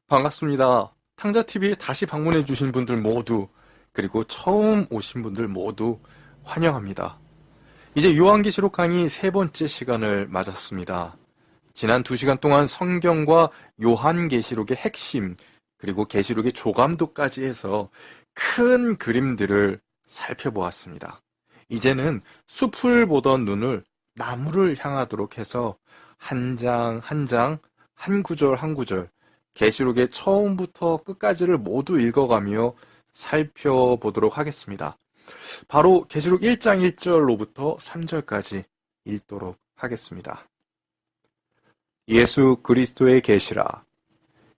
반갑습니다. 탕자TV에 다시 방문해주신 분들 모두, 그리고 처음 오신 분들 모두 환영합니다. 이제 요한계시록 강의 세 번째 시간을 맞았습니다. 지난 2시간 동안 성경과 요한계시록의 핵심, 그리고 계시록의 조감도까지 해서 큰 그림들을 살펴보았습니다. 이제는 숲을 보던 눈을 나무를 향하도록 해서 한 장 한 장, 한 구절 한 구절, 계시록의 처음부터 끝까지를 모두 읽어가며 살펴보도록 하겠습니다. 바로 계시록 1장 1절로부터 3절까지 읽도록 하겠습니다. 예수 그리스도의 계시라.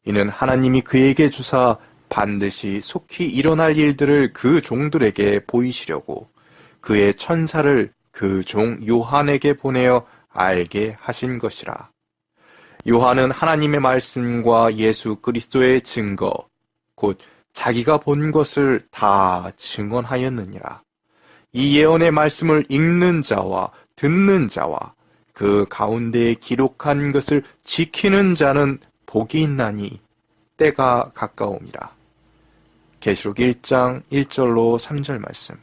이는 하나님이 그에게 주사 반드시 속히 일어날 일들을 그 종들에게 보이시려고 그의 천사를 그 종 요한에게 보내어 알게 하신 것이라. 요한은 하나님의 말씀과 예수 그리스도의 증거, 곧 자기가 본 것을 다 증언하였느니라. 이 예언의 말씀을 읽는 자와 듣는 자와 그 가운데에 기록한 것을 지키는 자는 복이 있나니 때가 가까움이라. 계시록 1장 1절로 3절 말씀.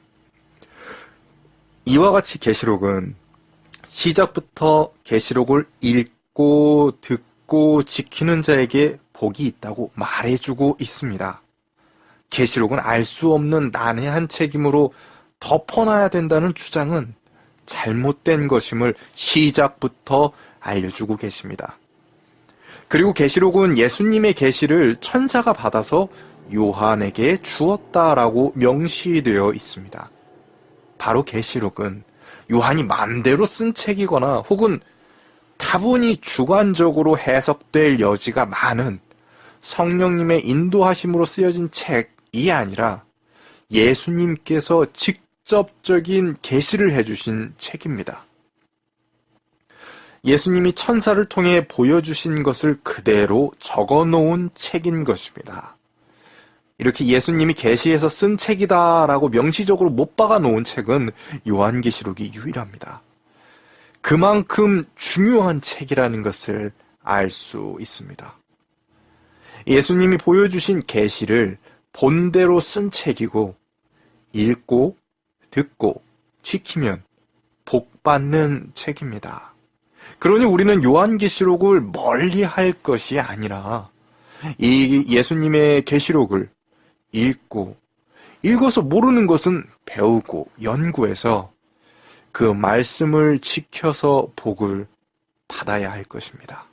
이와 같이 계시록은 시작부터 계시록을 읽고 듣고 지키는 자에게 복이 있다고 말해주고 있습니다. 계시록은 알 수 없는 난해한 책임으로 덮어놔야 된다는 주장은 잘못된 것임을 시작부터 알려주고 계십니다. 그리고 계시록은 예수님의 계시를 천사가 받아서 요한에게 주었다라고 명시되어 있습니다. 바로 계시록은 요한이 마음대로 쓴 책이거나 혹은 다분히 주관적으로 해석될 여지가 많은 성령님의 인도하심으로 쓰여진 책이 아니라 예수님께서 직접적인 계시를 해주신 책입니다. 예수님이 천사를 통해 보여주신 것을 그대로 적어놓은 책인 것입니다. 이렇게 예수님이 계시해서 쓴 책이다라고 명시적으로 못 박아놓은 책은 요한계시록이 유일합니다. 그만큼 중요한 책이라는 것을 알 수 있습니다. 예수님이 보여주신 계시를 본대로 쓴 책이고 읽고 듣고 지키면 복받는 책입니다. 그러니 우리는 요한계시록을 멀리할 것이 아니라 이 예수님의 계시록을 읽어서 모르는 것은 배우고 연구해서 그 말씀을 지켜서 복을 받아야 할 것입니다.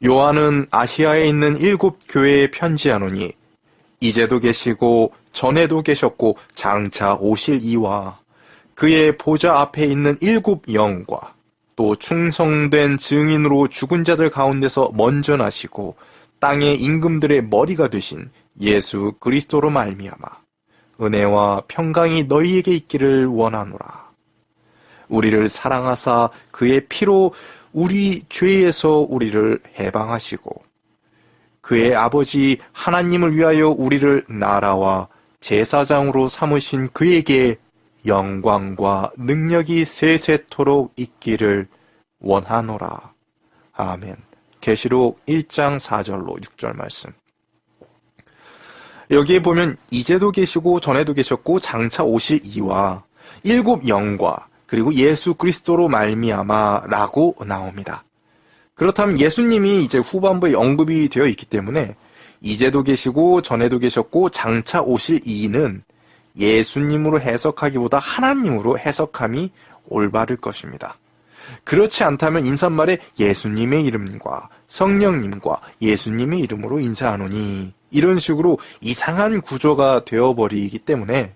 요한은 아시아에 있는 7 교회에 편지하노니 이제도 계시고 전에도 계셨고 장차 오실 이와 그의 보좌 앞에 있는 7 영과 또 충성된 증인으로 죽은 자들 가운데서 먼저 나시고 땅의 임금들의 머리가 되신 예수 그리스도로 말미암아 은혜와 평강이 너희에게 있기를 원하노라. 우리를 사랑하사 그의 피로 우리 죄에서 우리를 해방하시고 그의 아버지 하나님을 위하여 우리를 나라와 제사장으로 삼으신 그에게 영광과 능력이 세세토록 있기를 원하노라. 아멘. 계시록 1장 4절로 6절 말씀. 여기에 보면 이제도 계시고 전에도 계셨고 장차 오실 이와 7 영과 그리고 예수 그리스도로 말미암아라고 나옵니다. 그렇다면 예수님이 이제 후반부에 언급이 되어 있기 때문에 이제도 계시고 전에도 계셨고 장차 오실 이는 예수님으로 해석하기보다 하나님으로 해석함이 올바를 것입니다. 그렇지 않다면 인사말에 예수님의 이름과 성령님과 예수님의 이름으로 인사하노니 이런 식으로 이상한 구조가 되어버리기 때문에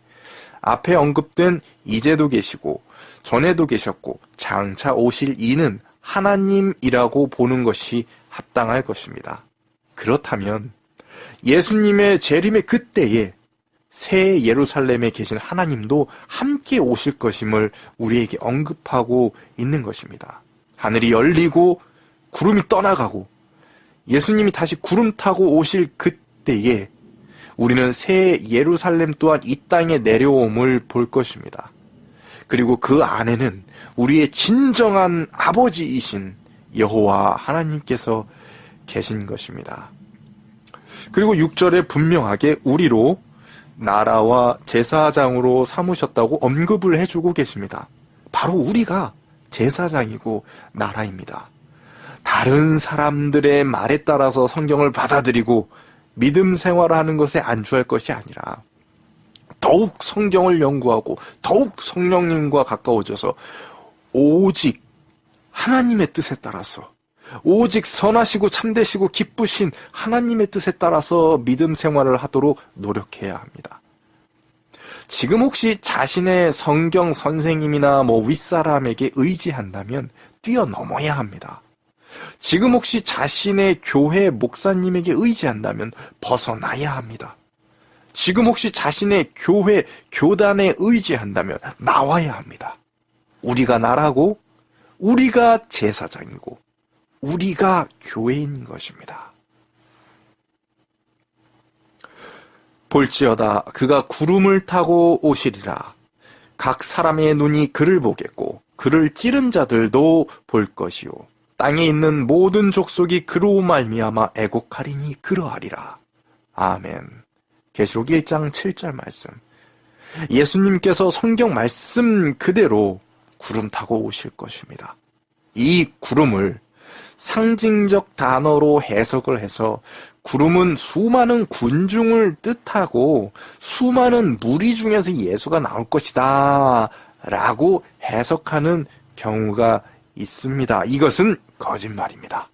앞에 언급된 이제도 계시고 전에도 계셨고 장차 오실 이는 하나님이라고 보는 것이 합당할 것입니다. 그렇다면 예수님의 재림의 그때에 새 예루살렘에 계신 하나님도 함께 오실 것임을 우리에게 언급하고 있는 것입니다. 하늘이 열리고 구름이 떠나가고 예수님이 다시 구름 타고 오실 그때에 우리는 새 예루살렘 또한 이 땅에 내려옴을 볼 것입니다. 그리고 그 안에는 우리의 진정한 아버지이신 여호와 하나님께서 계신 것입니다. 그리고 6절에 분명하게 우리로 나라와 제사장으로 삼으셨다고 언급을 해주고 계십니다. 바로 우리가 제사장이고 나라입니다. 다른 사람들의 말에 따라서 성경을 받아들이고 믿음 생활을 하는 것에 안주할 것이 아니라 더욱 성경을 연구하고 더욱 성령님과 가까워져서 오직 하나님의 뜻에 따라서, 오직 선하시고 참되시고 기쁘신 하나님의 뜻에 따라서 믿음 생활을 하도록 노력해야 합니다. 지금 혹시 자신의 성경 선생님이나 윗사람에게 의지한다면 뛰어넘어야 합니다. 지금 혹시 자신의 교회 목사님에게 의지한다면 벗어나야 합니다. 지금 혹시 자신의 교회 교단에 의지한다면 나와야 합니다. 우리가 나라고, 우리가 제사장이고, 우리가 교회인 것입니다. 볼지어다 그가 구름을 타고 오시리라. 각 사람의 눈이 그를 보겠고 그를 찌른 자들도 볼 것이요 땅에 있는 모든 족속이 그로 말미암아 애곡하리니 그러하리라. 아멘. 계시록 1장 7절 말씀. 예수님께서 성경 말씀 그대로 구름 타고 오실 것입니다. 이 구름을 상징적 단어로 해석을 해서 구름은 수많은 군중을 뜻하고 수많은 무리 중에서 예수가 나올 것이다 라고 해석하는 경우가 있습니다. 이것은 거짓말입니다.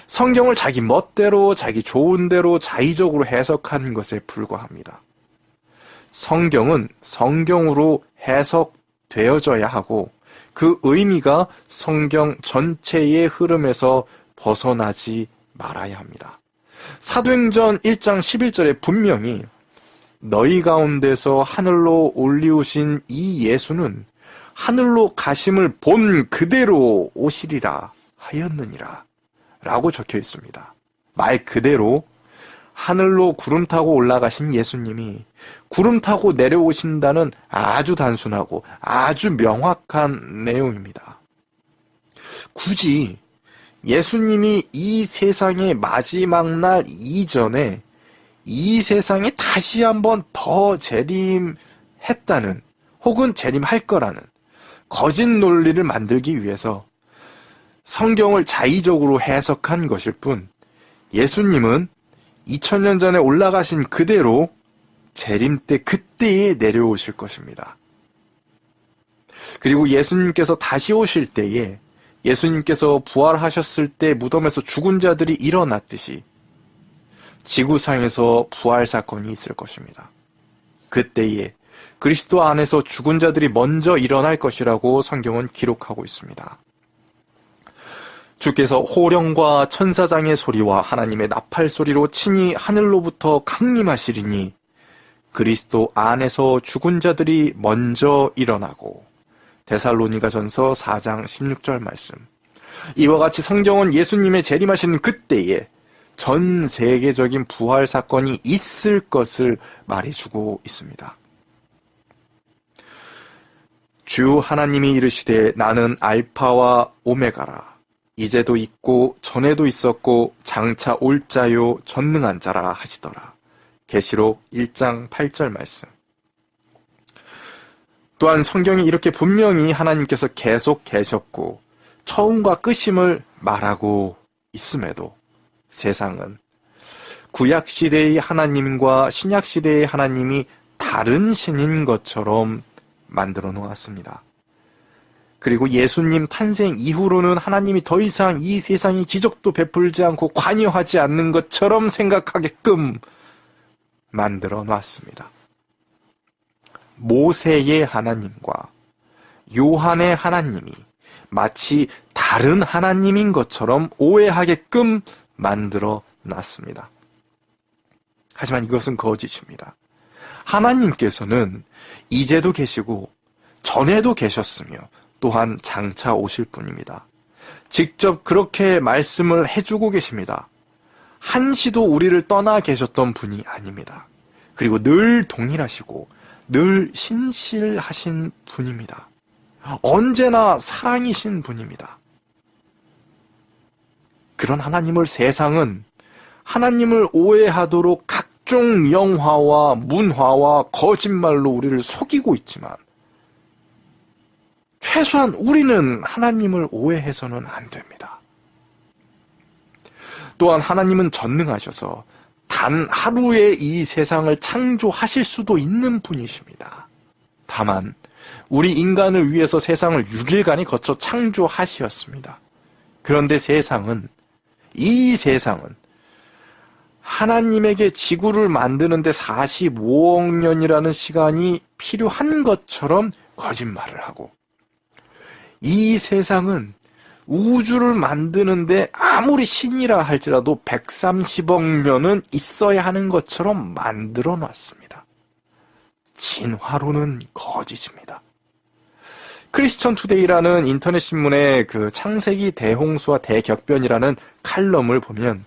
성경을 자기 멋대로 자기 좋은 대로 자의적으로 해석한 것에 불과합니다. 성경은 성경으로 해석되어져야 하고 그 의미가 성경 전체의 흐름에서 벗어나지 말아야 합니다. 사도행전 1장 11절에 분명히 너희 가운데서 하늘로 올리우신 이 예수는 하늘로 가심을 본 그대로 오시리라 하였느니라 라고 적혀 있습니다. 말 그대로 하늘로 구름 타고 올라가신 예수님이 구름 타고 내려오신다는 아주 단순하고 아주 명확한 내용입니다. 굳이 예수님이 이 세상의 마지막 날 이전에 이 세상에 다시 한번 더 재림했다는 혹은 재림할 거라는 거짓 논리를 만들기 위해서 성경을 자의적으로 해석한 것일 뿐 예수님은 2000년 전에 올라가신 그대로 재림 때 그때에 내려오실 것입니다. 그리고 예수님께서 다시 오실 때에 예수님께서 부활하셨을 때 무덤에서 죽은 자들이 일어났듯이 지구상에서 부활 사건이 있을 것입니다. 그때에 그리스도 안에서 죽은 자들이 먼저 일어날 것이라고 성경은 기록하고 있습니다. 주께서 호령과 천사장의 소리와 하나님의 나팔 소리로 친히 하늘로부터 강림하시리니 그리스도 안에서 죽은 자들이 먼저 일어나고 데살로니가전서 4장 16절 말씀. 이와 같이 성경은 예수님의 재림하시는 그때에 전 세계적인 부활 사건이 있을 것을 말해주고 있습니다. 주 하나님이 이르시되 나는 알파와 오메가라. 이제도 있고 전에도 있었고 장차 올 자요 전능한 자라 하시더라. 계시록 1장 8절 말씀. 또한 성경이 이렇게 분명히 하나님께서 계속 계셨고 처음과 끝임을 말하고 있음에도 세상은 구약시대의 하나님과 신약시대의 하나님이 다른 신인 것처럼 만들어 놓았습니다. 그리고 예수님 탄생 이후로는 하나님이 더 이상 이 세상에 기적도 베풀지 않고 관여하지 않는 것처럼 생각하게끔 만들어 놨습니다. 모세의 하나님과 요한의 하나님이 마치 다른 하나님인 것처럼 오해하게끔 만들어 놨습니다. 하지만 이것은 거짓입니다. 하나님께서는 이제도 계시고 전에도 계셨으며 또한 장차 오실 분입니다. 직접 그렇게 말씀을 해주고 계십니다. 한시도 우리를 떠나 계셨던 분이 아닙니다. 그리고 늘 동일하시고 늘 신실하신 분입니다. 언제나 사랑이신 분입니다. 그런 하나님을 세상은 하나님을 오해하도록 각종 영화와 문화와 거짓말로 우리를 속이고 있지만 최소한 우리는 하나님을 오해해서는 안 됩니다. 또한 하나님은 전능하셔서 단 하루에 이 세상을 창조하실 수도 있는 분이십니다. 다만 우리 인간을 위해서 세상을 6일간이 거쳐 창조하셨습니다. 그런데 이 세상은 하나님에게 지구를 만드는데 45억 년이라는 시간이 필요한 것처럼 거짓말을 하고, 이 세상은 우주를 만드는데 아무리 신이라 할지라도 130억 년은 있어야 하는 것처럼 만들어 놨습니다. 진화론은 거짓입니다. 크리스천 투데이라는 인터넷 신문의 그 창세기 대홍수와 대격변이라는 칼럼을 보면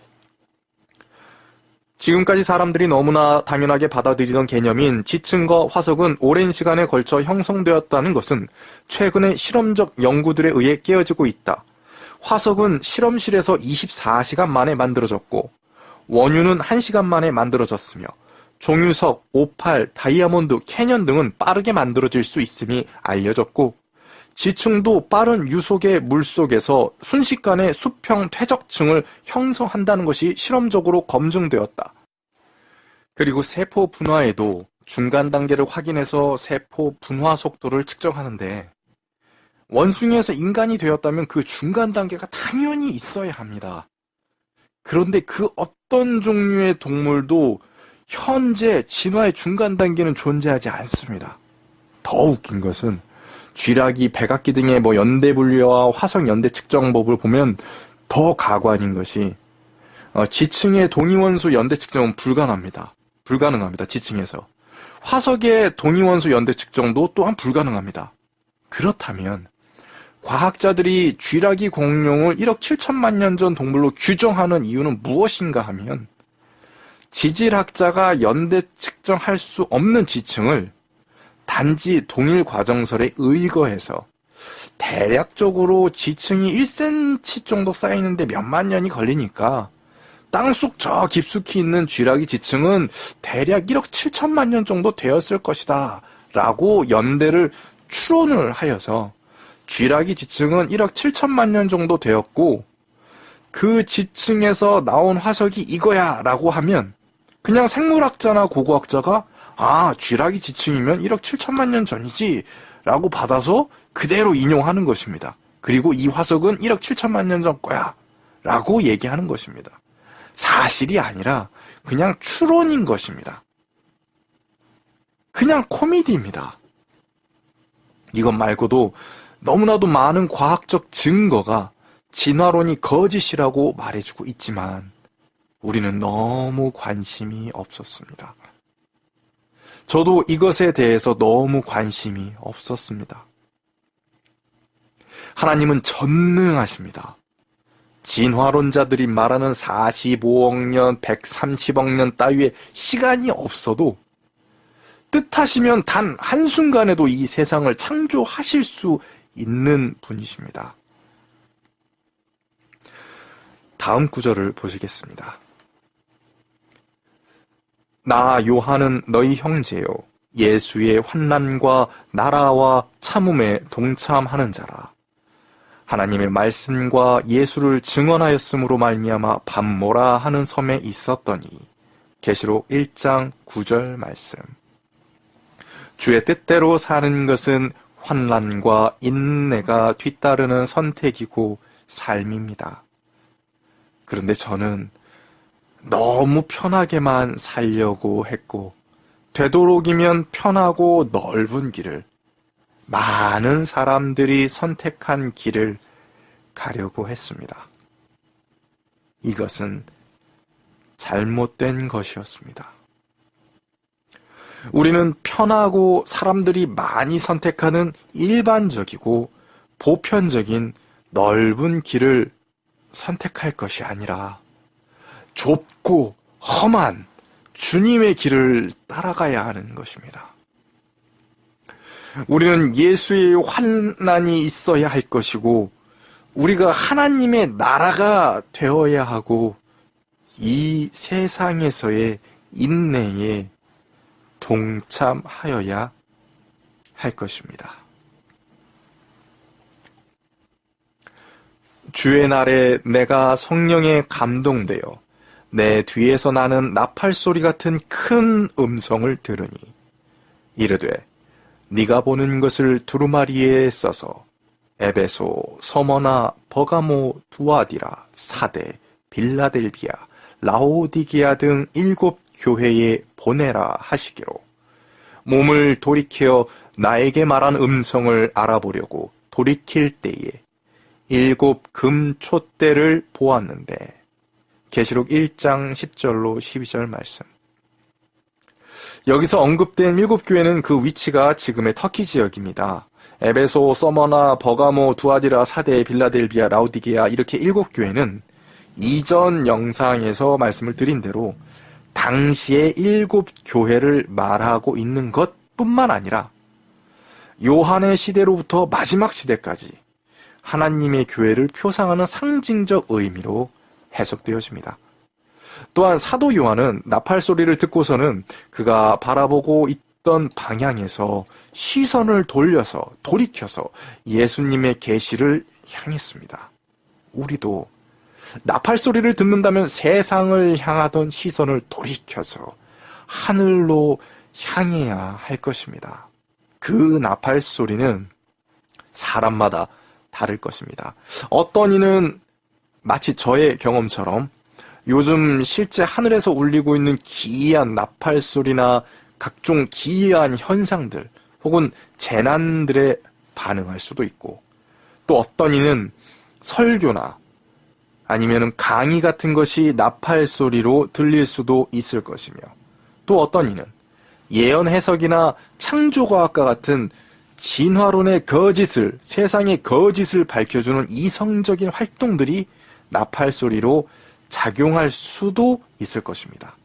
지금까지 사람들이 너무나 당연하게 받아들이던 개념인 지층과 화석은 오랜 시간에 걸쳐 형성되었다는 것은 최근의 실험적 연구들에 의해 깨어지고 있다. 화석은 실험실에서 24시간 만에 만들어졌고 원유는 1시간 만에 만들어졌으며 종유석, 오팔, 다이아몬드, 캐년 등은 빠르게 만들어질 수 있음이 알려졌고 지층도 빠른 유속의 물속에서 순식간에 수평 퇴적층을 형성한다는 것이 실험적으로 검증되었다. 그리고 세포 분화에도 중간 단계를 확인해서 세포 분화 속도를 측정하는데 원숭이에서 인간이 되었다면 그 중간 단계가 당연히 있어야 합니다. 그런데 그 어떤 종류의 동물도 현재 진화의 중간 단계는 존재하지 않습니다. 더 웃긴 것은 쥐라기, 백악기 등의 연대 분류와 화석 연대 측정법을 보면 더 가관인 것이 지층의 동위원소 연대 측정은 불가능합니다. 지층에서. 화석의 동위원소 연대 측정도 또한 불가능합니다. 그렇다면 과학자들이 쥐라기 공룡을 1억 7천만 년 전 동물로 규정하는 이유는 무엇인가 하면 지질학자가 연대 측정할 수 없는 지층을 단지 동일 과정설에 의거해서 대략적으로 지층이 1cm 정도 쌓이는데 몇만 년이 걸리니까 땅속 저 깊숙이 있는 쥐라기 지층은 대략 1억 7천만 년 정도 되었을 것이다 라고 연대를 추론을 하여서 쥐라기 지층은 1억 7천만 년 정도 되었고 그 지층에서 나온 화석이 이거야 라고 하면 그냥 생물학자나 고고학자가 쥐라기 지층이면 1억 7천만 년 전이지 라고 받아서 그대로 인용하는 것입니다. 그리고 이 화석은 1억 7천만 년 전 거야 라고 얘기하는 것입니다. 사실이 아니라 그냥 추론인 것입니다. 그냥 코미디입니다. 이것 말고도 너무나도 많은 과학적 증거가 진화론이 거짓이라고 말해주고 있지만 우리는 너무 관심이 없었습니다. 저도 이것에 대해서 너무 관심이 없었습니다. 하나님은 전능하십니다. 진화론자들이 말하는 45억 년, 130억 년 따위의 시간이 없어도 뜻하시면 단 한순간에도 이 세상을 창조하실 수 있는 분이십니다. 다음 구절을 보시겠습니다. 나 요한은 너희 형제요 예수의 환난과 나라와 참음에 동참하는 자라. 하나님의 말씀과 예수를 증언하였으므로 말미암아 밤모라 하는 섬에 있었더니. 계시록 1장 9절 말씀. 주의 뜻대로 사는 것은 환난과 인내가 뒤따르는 선택이고 삶입니다. 그런데 저는 너무 편하게만 살려고 했고 되도록이면 편하고 넓은 길을, 많은 사람들이 선택한 길을 가려고 했습니다. 이것은 잘못된 것이었습니다. 우리는 편하고 사람들이 많이 선택하는 일반적이고 보편적인 넓은 길을 선택할 것이 아니라 좁고 험한 주님의 길을 따라가야 하는 것입니다. 우리는 예수의 환난이 있어야 할 것이고 우리가 하나님의 나라가 되어야 하고 이 세상에서의 인내에 동참하여야 할 것입니다. 주의 날에 내가 성령에 감동되어 내 뒤에서 나는 나팔소리 같은 큰 음성을 들으니 이르되 네가 보는 것을 두루마리에 써서 에베소, 서머나, 버가모, 두아디라, 사데, 빌라델비아, 라오디게아 등 7 교회에 보내라 하시기로 몸을 돌이켜 나에게 말한 음성을 알아보려고 돌이킬 때에 7 금촛대를 보았는데 계시록 1장 10절로 12절 말씀. 여기서 언급된 7 교회는 그 위치가 지금의 터키 지역입니다. 에베소, 서머나, 버가모, 두아디라, 사데, 빌라델비아, 라오디게아 이렇게 7 교회는 이전 영상에서 말씀을 드린 대로 당시의 7 교회를 말하고 있는 것뿐만 아니라 요한의 시대로부터 마지막 시대까지 하나님의 교회를 표상하는 상징적 의미로 해석되어집니다. 또한 사도 요한은 나팔 소리를 듣고서는 그가 바라보고 있던 방향에서 시선을 돌이켜서 예수님의 계시를 향했습니다. 우리도 나팔 소리를 듣는다면 세상을 향하던 시선을 돌이켜서 하늘로 향해야 할 것입니다. 그 나팔 소리는 사람마다 다를 것입니다. 어떤 이는 마치 저의 경험처럼 요즘 실제 하늘에서 울리고 있는 기이한 나팔 소리나 각종 기이한 현상들 혹은 재난들에 반응할 수도 있고, 또 어떤 이는 설교나 아니면 강의 같은 것이 나팔 소리로 들릴 수도 있을 것이며, 또 어떤 이는 예언 해석이나 창조과학과 같은 진화론의 거짓을, 세상의 거짓을 밝혀주는 이성적인 활동들이 나팔 소리로 작용할 수도 있을 것입니다.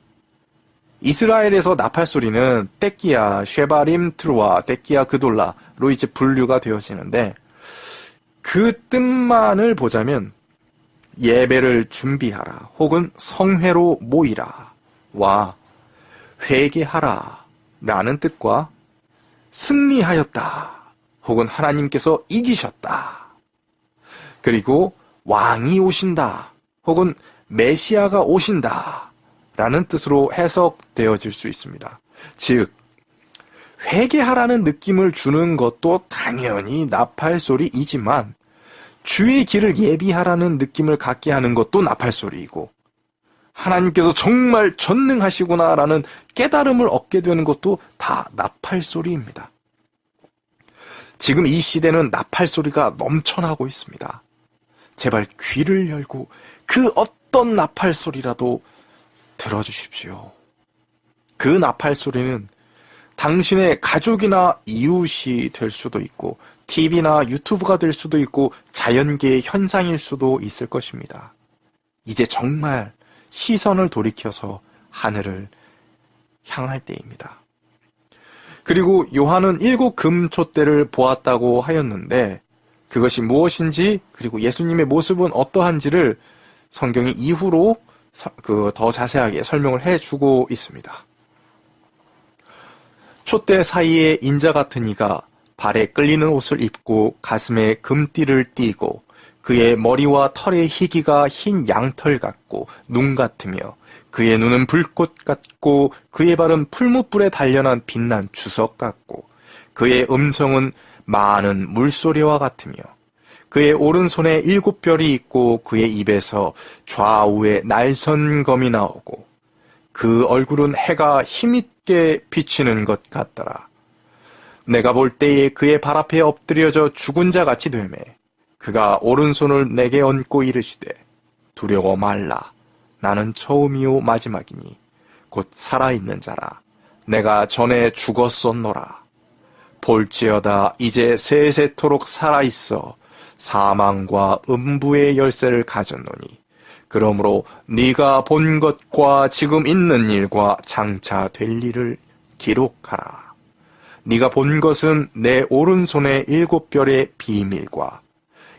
이스라엘에서 나팔 소리는 떼끼야, 쉐바림, 트루아, 떼끼야, 그돌라로 이제 분류가 되어지는데, 그 뜻만을 보자면 예배를 준비하라 혹은 성회로 모이라 와 회개하라 라는 뜻과 승리하였다 혹은 하나님께서 이기셨다, 그리고 왕이 오신다 혹은 메시아가 오신다 라는 뜻으로 해석되어질 수 있습니다. 즉, 회개하라는 느낌을 주는 것도 당연히 나팔 소리이지만 주의 길을 예비하라는 느낌을 갖게 하는 것도 나팔 소리이고, 하나님께서 정말 전능하시구나라는 깨달음을 얻게 되는 것도 다 나팔 소리입니다. 지금 이 시대는 나팔 소리가 넘쳐나고 있습니다. 제발 귀를 열고 그 어떤 나팔 소리라도 들어주십시오. 그 나팔 소리는 당신의 가족이나 이웃이 될 수도 있고, TV나 유튜브가 될 수도 있고, 자연계의 현상일 수도 있을 것입니다. 이제 정말 시선을 돌이켜서 하늘을 향할 때입니다. 그리고 요한은 7 금촛대를 보았다고 하였는데, 그것이 무엇인지, 그리고 예수님의 모습은 어떠한지를 성경이 이후로 더 자세하게 설명을 해주고 있습니다. 촛대 사이에 인자 같은 이가 발에 끌리는 옷을 입고 가슴에 금띠를 띠고 그의 머리와 털의 희기가 흰 양털 같고 눈 같으며 그의 눈은 불꽃 같고 그의 발은 풀무불에 단련한 빛난 주석 같고 그의 음성은 많은 물소리와 같으며 그의 오른손에 7 별이 있고 그의 입에서 좌우에 날선검이 나오고 그 얼굴은 해가 힘있게 비치는 것 같더라. 내가 볼 때에 그의 발 앞에 엎드려져 죽은 자 같이 되매 그가 오른손을 내게 얹고 이르시되 두려워 말라. 나는 처음이요 마지막이니 곧 살아있는 자라. 내가 전에 죽었었노라. 볼지어다 이제 세세토록 살아있어 사망과 음부의 열쇠를 가졌노니 그러므로 네가 본 것과 지금 있는 일과 장차 될 일을 기록하라. 네가 본 것은 내 오른손의 7 별의 비밀과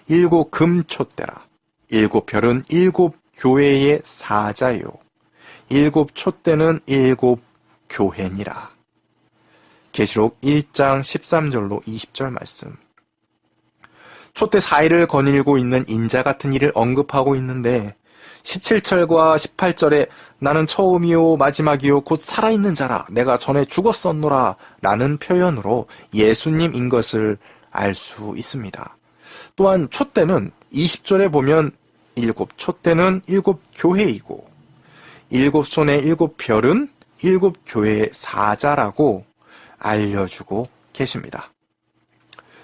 일곱 금촛대라. 일곱 별은 일곱 교회의 사자요. 일곱 촛대는 일곱 교회니라. 계시록 1장 13절로 20절 말씀. 촛대 4일을 거닐고 있는 인자 같은 이를 언급하고 있는데 17절과 18절에 나는 처음이요 마지막이요 곧 살아있는 자라 내가 전에 죽었었노라 라는 표현으로 예수님인 것을 알 수 있습니다. 또한 촛대는 20절에 보면 일곱 촛대는 일곱 교회이고 일곱 손의 일곱 별은 일곱 교회의 사자라고 알려주고 계십니다.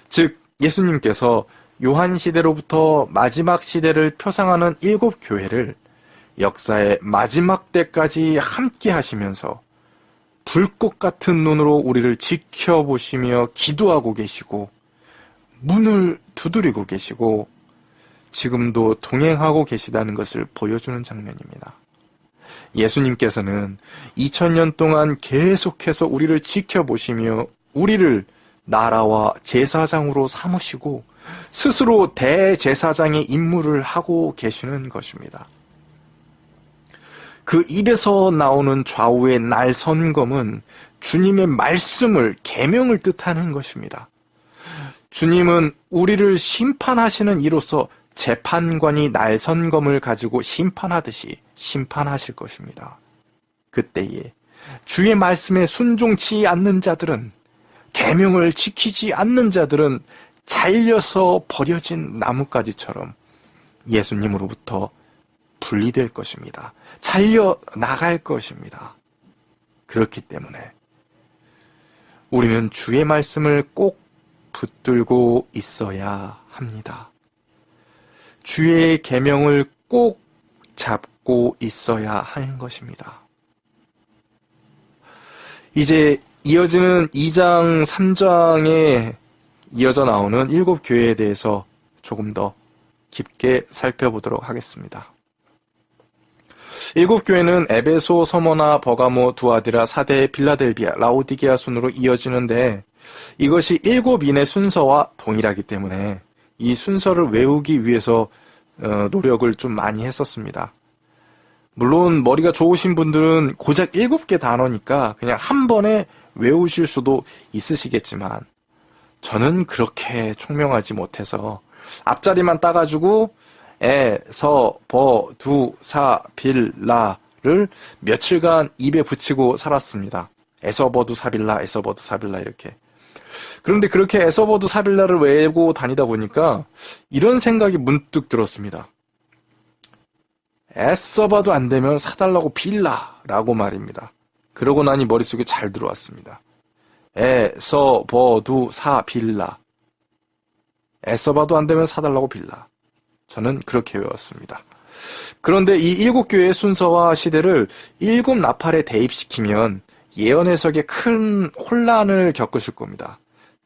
즉 예수님께서 요한 시대로부터 마지막 시대를 표상하는 일곱 교회를 역사의 마지막 때까지 함께 하시면서 불꽃 같은 눈으로 우리를 지켜보시며 기도하고 계시고 문을 두드리고 계시고 지금도 동행하고 계시다는 것을 보여주는 장면입니다. 예수님께서는 2000년 동안 계속해서 우리를 지켜보시며 우리를 나라와 제사장으로 삼으시고 스스로 대제사장의 임무를 하고 계시는 것입니다. 그 입에서 나오는 좌우의 날선검은 주님의 말씀을, 계명을 뜻하는 것입니다. 주님은 우리를 심판하시는 이로써 재판관이 날선검을 가지고 심판하듯이 심판하실 것입니다. 그때에 주의 말씀에 순종치 않는 자들은, 계명을 지키지 않는 자들은 잘려서 버려진 나뭇가지처럼 예수님으로부터 분리될 것입니다. 잘려 나갈 것입니다. 그렇기 때문에 우리는 주의 말씀을 꼭 붙들고 있어야 합니다. 주의 계명을 꼭 잡고 있어야 하는 것입니다. 이제 이어지는 2장, 3장에 이어져 나오는 일곱 교회에 대해서 조금 더 깊게 살펴보도록 하겠습니다. 일곱 교회는 에베소, 서머나, 버가모, 두아디라, 사데, 빌라델비아, 라오디게아 순으로 이어지는데 이것이 일곱인의 순서와 동일하기 때문에 이 순서를 외우기 위해서 노력을 좀 많이 했었습니다. 물론 머리가 좋으신 분들은 고작 7개 단어니까 그냥 한 번에 외우실 수도 있으시겠지만 저는 그렇게 총명하지 못해서 앞자리만 따가지고 에, 서, 버, 두, 사, 빌, 라를 며칠간 입에 붙이고 살았습니다. 에서버두 사빌라, 에서버두 사빌라 이렇게. 그런데 그렇게 에서버두 사빌라를 외우고 다니다 보니까 이런 생각이 문득 들었습니다. 애써봐도 안 되면 사달라고 빌라라고 말입니다. 그러고 나니 머릿속에 잘 들어왔습니다. 에서버두 사빌라. 애써봐도 안 되면 사달라고 빌라. 저는 그렇게 외웠습니다. 그런데 이 일곱 교회의 순서와 시대를 일곱 나팔에 대입시키면 예언 해석에 큰 혼란을 겪으실 겁니다.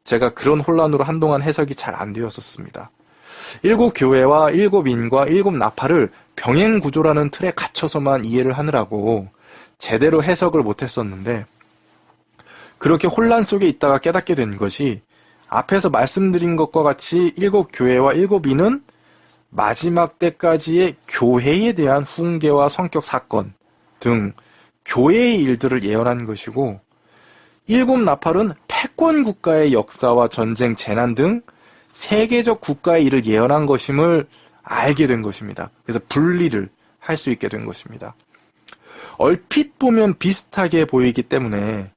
제가 그런 혼란으로 한동안 해석이 잘 안 되었었습니다. 일곱 교회와 일곱 인과 일곱 나팔을 병행 구조라는 틀에 갇혀서만 이해를 하느라고 제대로 해석을 못했었는데 그렇게 혼란 속에 있다가 깨닫게 된 것이 앞에서 말씀드린 것과 같이 일곱 교회와 일곱 인은 마지막 때까지의 교회에 대한 훈계와 성격 사건 등 교회의 일들을 예언한 것이고 일곱 나팔은 패권 국가의 역사와 전쟁, 재난 등 세계적 국가의 일을 예언한 것임을 알게 된 것입니다. 그래서 분리를 할 수 있게 된 것입니다. 얼핏 보면 비슷하게 보이기 때문에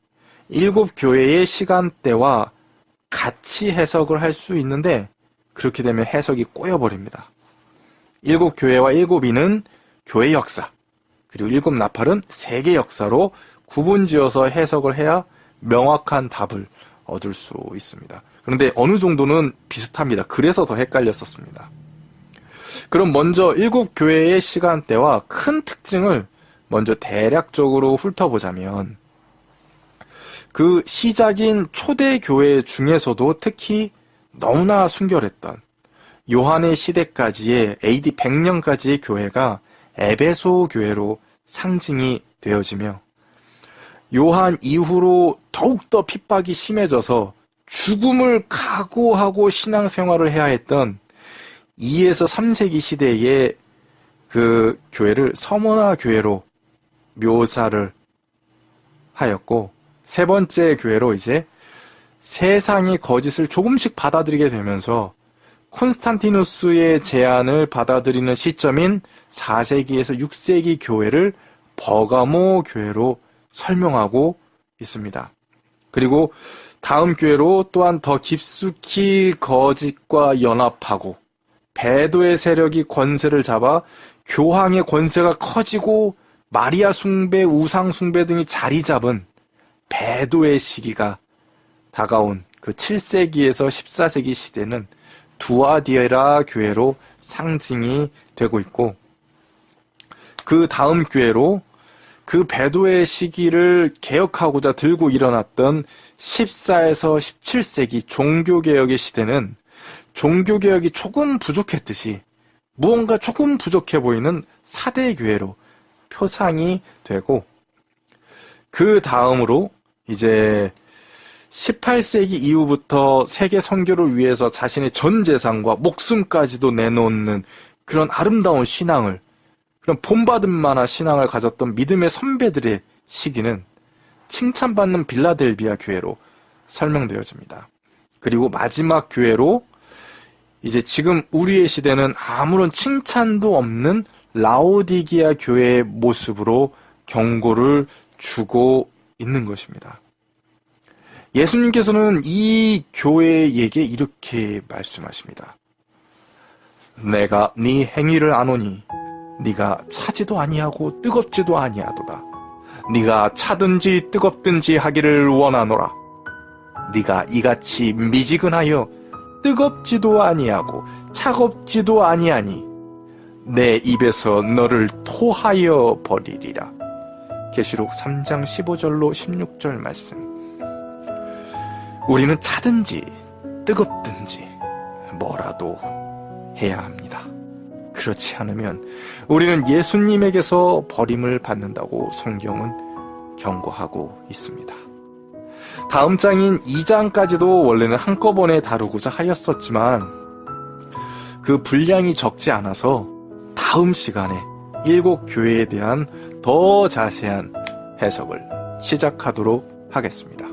일곱 교회의 시간대와 같이 해석을 할 수 있는데 그렇게 되면 해석이 꼬여버립니다. 일곱 교회와 일곱 인은 교회 역사, 그리고 일곱 나팔은 세계 역사로 구분지어서 해석을 해야 명확한 답을 얻을 수 있습니다. 그런데 어느 정도는 비슷합니다. 그래서 더 헷갈렸었습니다. 그럼 먼저 일곱 교회의 시간대와 큰 특징을 먼저 대략적으로 훑어보자면 그 시작인 초대교회 중에서도 특히 너무나 순결했던 요한의 시대까지의 AD 100년까지의 교회가 에베소 교회로 상징이 되어지며 요한 이후로 더욱더 핍박이 심해져서 죽음을 각오하고 신앙생활을 해야 했던 2에서 3세기 시대에 그 교회를 서머나 교회로 묘사를 하였고, 세 번째 교회로 이제 세상의 거짓을 조금씩 받아들이게 되면서 콘스탄티누스의 제안을 받아들이는 시점인 4세기에서 6세기 교회를 버가모 교회로 설명하고 있습니다. 그리고 다음 교회로 또한 더 깊숙이 거짓과 연합하고 배도의 세력이 권세를 잡아 교황의 권세가 커지고 마리아 숭배, 우상 숭배 등이 자리 잡은 배도의 시기가 다가온 그 7세기에서 14세기 시대는 두아디에라 교회로 상징이 되고 있고, 그 다음 교회로 그 배도의 시기를 개혁하고자 들고 일어났던 14에서 17세기 종교개혁의 시대는 종교개혁이 조금 부족했듯이 무언가 조금 부족해 보이는 사대교회로 표상이 되고, 그 다음으로 이제 18세기 이후부터 세계 선교를 위해서 자신의 전 재산과 목숨까지도 내놓는 그런 아름다운 신앙을, 그런 본받을 만한 신앙을 가졌던 믿음의 선배들의 시기는 칭찬받는 빌라델비아 교회로 설명되어집니다. 그리고 마지막 교회로 이제 지금 우리의 시대는 아무런 칭찬도 없는 라오디게아 교회의 모습으로 경고를 주고 있는 것입니다. 예수님께서는 이 교회에게 이렇게 말씀하십니다. 내가 네 행위를 아노니 네가 차지도 아니하고 뜨겁지도 아니하도다. 네가 차든지 뜨겁든지 하기를 원하노라. 네가 이같이 미지근하여 뜨겁지도 아니하고 차갑지도 아니하니 내 입에서 너를 토하여 버리리라. 계시록 3장 15절로 16절 말씀. 우리는 차든지 뜨겁든지 뭐라도 해야 합니다. 그렇지 않으면 우리는 예수님에게서 버림을 받는다고 성경은 경고하고 있습니다. 다음 장인 2장까지도 원래는 한꺼번에 다루고자 하였었지만 그 분량이 적지 않아서 다음 시간에 7교회에 대한 더 자세한 해석을 시작하도록 하겠습니다.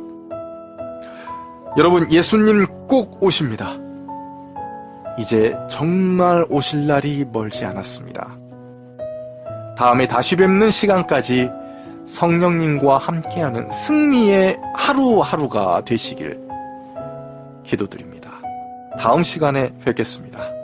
여러분, 예수님 꼭 오십니다. 이제 정말 오실 날이 멀지 않았습니다. 다음에 다시 뵙는 시간까지 성령님과 함께하는 승리의 하루하루가 되시길 기도드립니다. 다음 시간에 뵙겠습니다.